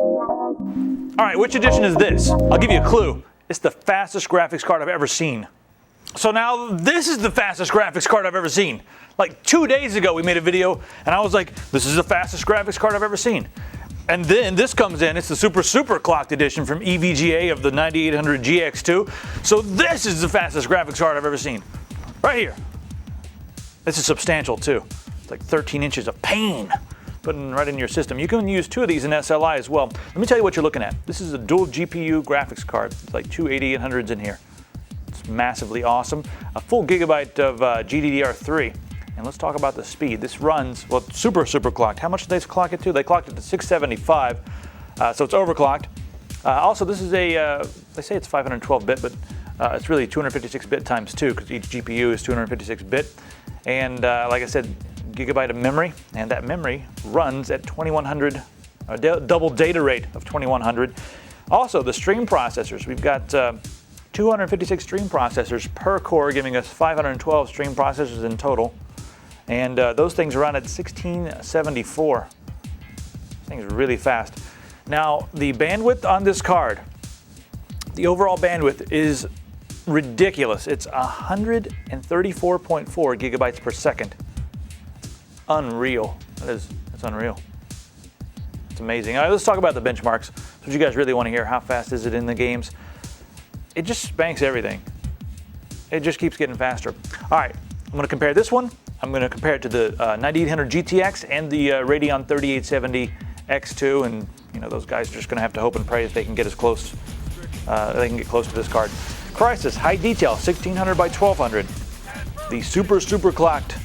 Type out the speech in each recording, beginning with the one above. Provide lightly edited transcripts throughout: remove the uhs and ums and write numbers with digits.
All right, which edition is this? I'll give you a clue. It's the fastest graphics card I've ever seen. So now this is the fastest graphics card I've ever seen. Like 2 days ago we made a video and I was like, this is the fastest graphics card I've ever seen. And then this comes in, it's the super clocked edition from EVGA of the 9800 GX2. So this is the fastest graphics card I've ever seen. Right here. This is substantial too. It's like 13 inches of pain putting right in your system. You can use 2 of these in SLI as well. Let me tell you what you're looking at. This is a dual GPU graphics card. It's like 2 8800s in here. It's massively awesome. A full gigabyte of GDDR3. And let's talk about the speed. This runs, well, super clocked. How much did they clock it to? They clocked it to 675, so it's overclocked. Also, this is a, they say it's 512-bit, but it's really 256-bit times 2 because each GPU is 256-bit. And like I said, gigabyte of memory, and that memory runs at 2100, double data rate of 2100. Also, the stream processors. We've got 256 stream processors per core, giving us 512 stream processors in total. And those things run at 1674. This thing's really fast. Now, the bandwidth on this card, the overall bandwidth is ridiculous. It's 134.4 gigabytes per second. Unreal. That's unreal. It's amazing. All right, let's talk about the benchmarks. That's what you guys really want to hear. How fast is it in the games? It just spanks everything. It just keeps getting faster. All right, I'm going to compare this one. I'm going to compare it to the 9800 GTX and the Radeon 3870 X2, and you know those guys are just going to have to hope and pray that they can get as close. They can get close to this card. Crisis, high detail, 1600 by 1200. The super clocked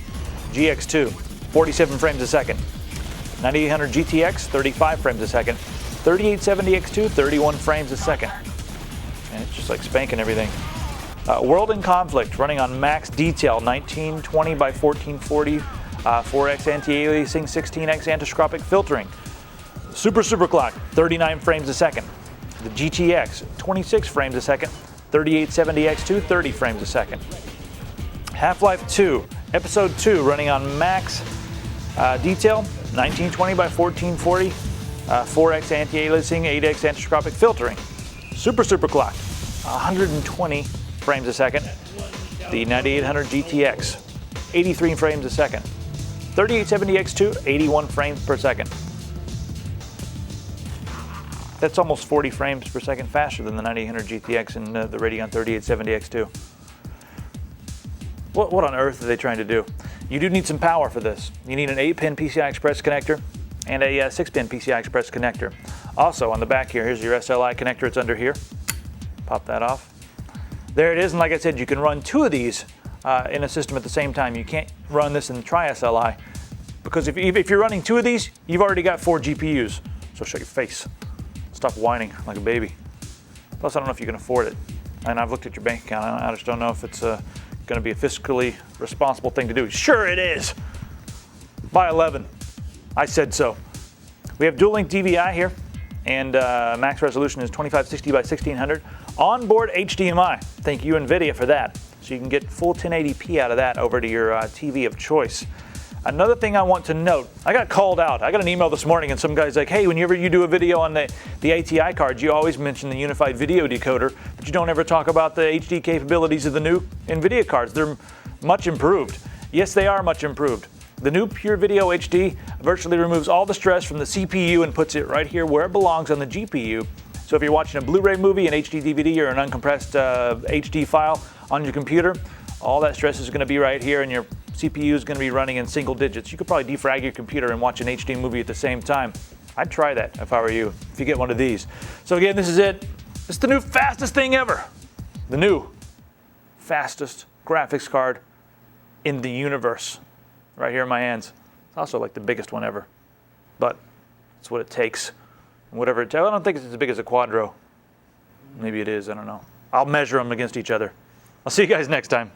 GX2, 47 frames a second. 9800 GTX, 35 frames a second. 3870 X2, 31 frames a second. And it's just like spanking everything. World in Conflict, running on max detail, 1920 by 1440, 4x anti-aliasing, 16x antistropic filtering. Super clock, 39 frames a second. The GTX, 26 frames a second. 3870 X2, 30 frames a second. Half-Life 2, Episode 2, running on max detail, 1920 by 1440, 4x anti-aliasing, 8x antistropic filtering. Super clock, 120 frames a second. The 9800 GTX, 83 frames a second. 3870 X2, 81 frames per second. That's almost 40 frames per second faster than the 9800 GTX and the Radeon 3870 X2. What on earth are they trying to do? You do need some power for this. You need an 8-pin PCI Express connector and a 6-pin PCI Express connector. Also on the back here, here's your SLI connector. It's under here. Pop that off. There it is, and like I said, you can run 2 of these in a system at the same time. You can't run this in Tri-SLI because if you're running 2 of these, you've already got 4 GPUs. So show your face. Stop whining like a baby. Plus, I don't know if you can afford it. And I've looked at your bank account. I just don't know if it's going to be a fiscally responsible thing to do. Sure it is. Buy 11. I said so. We have dual link DVI here, and max resolution is 2560 by 1600. Onboard HDMI. Thank you, NVIDIA, for that. So you can get full 1080p out of that over to your TV of choice. Another thing I want to note, I got called out. I got an email this morning and some guy's like, hey, whenever you do a video on the ATI cards, you always mention the unified video decoder, but you don't ever talk about the HD capabilities of the new NVIDIA cards. They're much improved. Yes, they are much improved. The new Pure Video HD virtually removes all the stress from the CPU and puts it right here where it belongs on the GPU. So if you're watching a Blu-ray movie, an HD DVD, or an uncompressed HD file on your computer, all that stress is going to be right here, and your CPU is going to be running in single digits. You could probably defrag your computer and watch an HD movie at the same time. I'd try that if I were you, if you get one of these. So again, this is it. It's the new fastest thing ever. The new fastest graphics card in the universe. Right here in my hands. It's also like the biggest one ever. But it's what it takes. Whatever it takes. I don't think it's as big as a Quadro. Maybe it is, I don't know. I'll measure them against each other. I'll see you guys next time.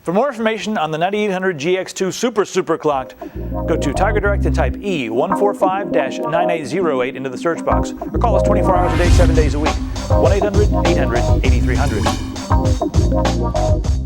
For more information on the 9800 GX2 super clocked, go to Tiger Direct and type E145-9808 into the search box, or call us 24 hours a day, 7 days a week. 1-800-800-8300.